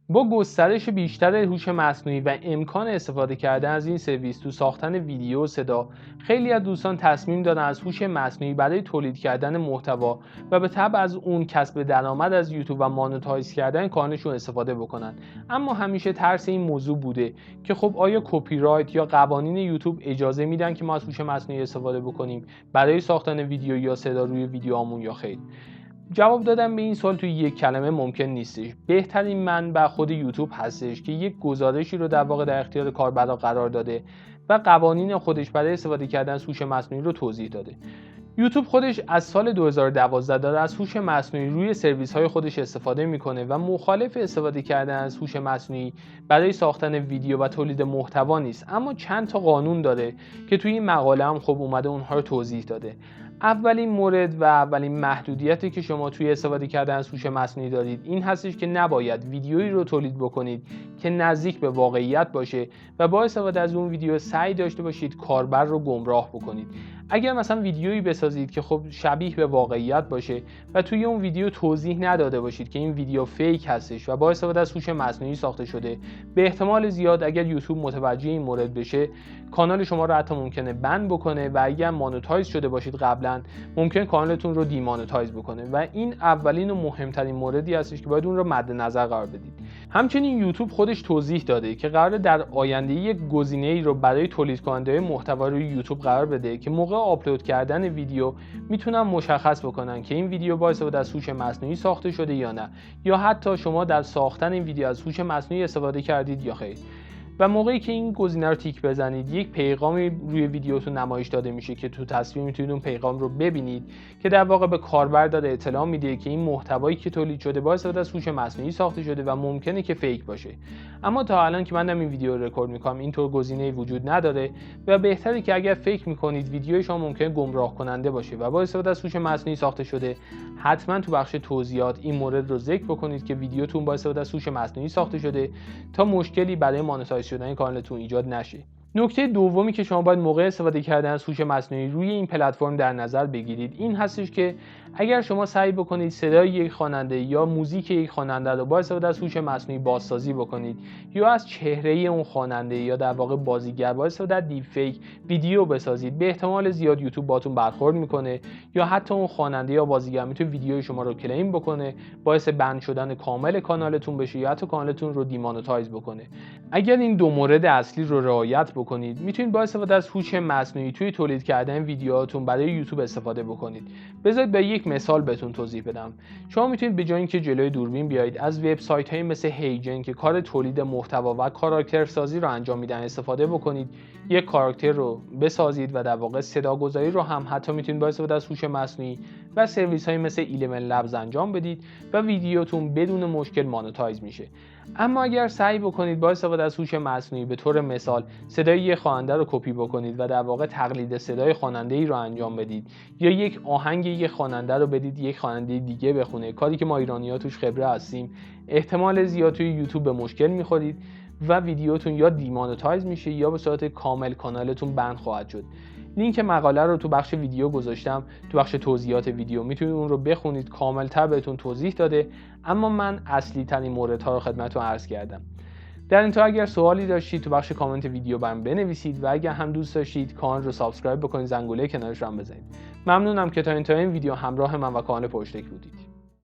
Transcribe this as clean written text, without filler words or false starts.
با گسترش بیشتر هوش مصنوعی و امکان استفاده کردن از این سرویس تو ساختن ویدیو و صدا، خیلی از دوستان تصمیم دارن از هوش مصنوعی برای تولید کردن محتوا و به تبع از اون کسب درآمد از یوتیوب و مانتایز کردن کانالشون استفاده بکنن. اما همیشه ترس این موضوع بوده که خب آیا کپی رایت یا قوانین یوتیوب اجازه میدن که ما از هوش مصنوعی استفاده بکنیم برای ساختن ویدیو یا صدا روی ویدیوهامون یا خیر؟ جواب دادن به این سوال توی یک کلمه ممکن نیستش. بهترین منبع خود یوتیوب هستش که یک گزارشی رو در واقع در اختیار کاربرا قرار داده و قوانین خودش برای استفاده کردن از هوش مصنوعی رو توضیح داده. یوتیوب خودش از سال 2012 داره از هوش مصنوعی روی سرویس‌های خودش استفاده میکنه و مخالف استفاده کردن از هوش مصنوعی برای ساختن ویدیو و تولید محتوا نیست، اما چند تا قانون داره که توی این مقاله هم خب اومده اونها رو توضیح داده. اولین مورد و اولین محدودیتی که شما توی استفاده کردن از هوش مصنوعی دارید این هستش که نباید ویدیویی رو تولید بکنید که نزدیک به واقعیت باشه و با استفاده از اون ویدیو سعی داشته باشید کاربر رو گمراه بکنید. اگر مثلا ویدیویی بسازید که خب شبیه به واقعیت باشه و توی اون ویدیو توضیح نداده باشید که این ویدیو فیک هستش و با استفاده از هوش مصنوعی ساخته شده، به احتمال زیاد اگر یوتیوب متوجه این مورد بشه کانال شما رو حتی ممکنه بند بکنه و اگر مانتایز شده باشید قبلا ممکن کانالتون رو دیمانتایز بکنه و این اولین و مهمترین موردی هستش که باید اون رو مد نظر قرار بدید. همچنین یوتیوب خودش توضیح داده که قراره در آینده یک گزینه‌ای رو برای تولید کننده محتوا روی یوتیوب قرار بده که موقع آپلود کردن ویدیو میتونن مشخص بکنن که این ویدیو با استفاده از هوش مصنوعی ساخته شده یا نه، یا حتی شما در ساختن این ویدیو از هوش مصنوعی استفاده کردید یا خیر. و موقعی که این گزینه رو تیک بزنید یک پیغامی روی ویدیوتون نمایش داده میشه که تو تصویر میتونید اون پیغام رو ببینید که در واقع به کاربر داره اطلاع میده که این محتوایی که تولید شده با استفاده از هوش مصنوعی ساخته شده و ممکنه که فیک باشه. اما تا الان که من این ویدیو رو رکورد میکنم اینطور گزینه‌ای وجود نداره و بهتره که اگر فکر میکنید ویدیوی شما ممکنه گمراه کننده باشه و با استفاده از هوش مصنوعی ساخته شده، حتما تو بخش توضیحات این مورد رو ذکر بکنید که ویدیوتون با استفاده از هوش مصنوعی ساخته شده تا مشکلی برای مانتایز شدن کانالتون ایجاد نشه. نکته دومی که شما باید موقع استفاده کردن از هوش مصنوعی روی این پلتفرم در نظر بگیرید این هستش که اگر شما سعی بکنید صدای یک خواننده یا موزیک یک خواننده رو با استفاده از هوش مصنوعی بازسازی بکنید یا از چهره اون خواننده یا در واقع بازیگر با استفاده از دیپ فیک ویدیو بسازید، به احتمال زیاد یوتیوب باتون برخورد میکنه یا حتی اون خواننده یا بازیگر میتونه ویدیوی شما رو کلیم بکنه، باعث بند شدن کامل کانالتون بشه یا حتی کانالتون رو دیمانتایز بکنه. اگر این دو مورد اصلی رو رعایت بکنید میتونید با استفاده از هوش مصنوعی توی تولید کردن ویدیوهاتون برای یوتیوب استفاده بکنید. بذارید به یک مثال بهتون توضیح بدم. شما میتونید به جای اینکه جلوی دوربین بیایید از وبسایت‌های مثل هیجن که کار تولید محتوا و کاراکتر سازی رو انجام میدن استفاده بکنید، یک کاراکتر رو بسازید و در واقع صداگذاری رو هم حتی میتونید با استفاده از هوش مصنوعی و سرویس‌های مثل 11 لبز انجام بدید و ویدیوتون بدون مشکل مانتایز میشه. اما اگر سعی بکنید با استفاده از هوش مصنوعی به طور مثال صدای یک خواننده رو کپی بکنید و در واقع تقلید صدای خواننده‌ای رو انجام بدید یا یک آهنگ یک خواننده رو بدید یک خواننده دیگه بخونه، کاری که ما ایرانی‌ها توش خبره هستیم، احتمال زیاد توی یوتیوب به مشکل می‌خورید و ویدیوتون یا دیمانتایز میشه یا به صورت کامل کانالتون بند خواهد شد. لینک مقاله رو تو بخش ویدیو گذاشتم، تو بخش توضیحات ویدیو میتونید اون رو بخونید، کامل‌تر بهتون توضیح داده، اما من اصلی ترین موردها رو خدمتتون عرض کردم. در انتها اگر سوالی داشتید تو بخش کامنت ویدیو برام بنویسید و اگر هم دوست داشتید کانال رو سابسکرایب بکنید، زنگوله کنارش رو هم بزنید. ممنونم که تا انتهای این ویدیو همراه من و کانال پرشتک بودید.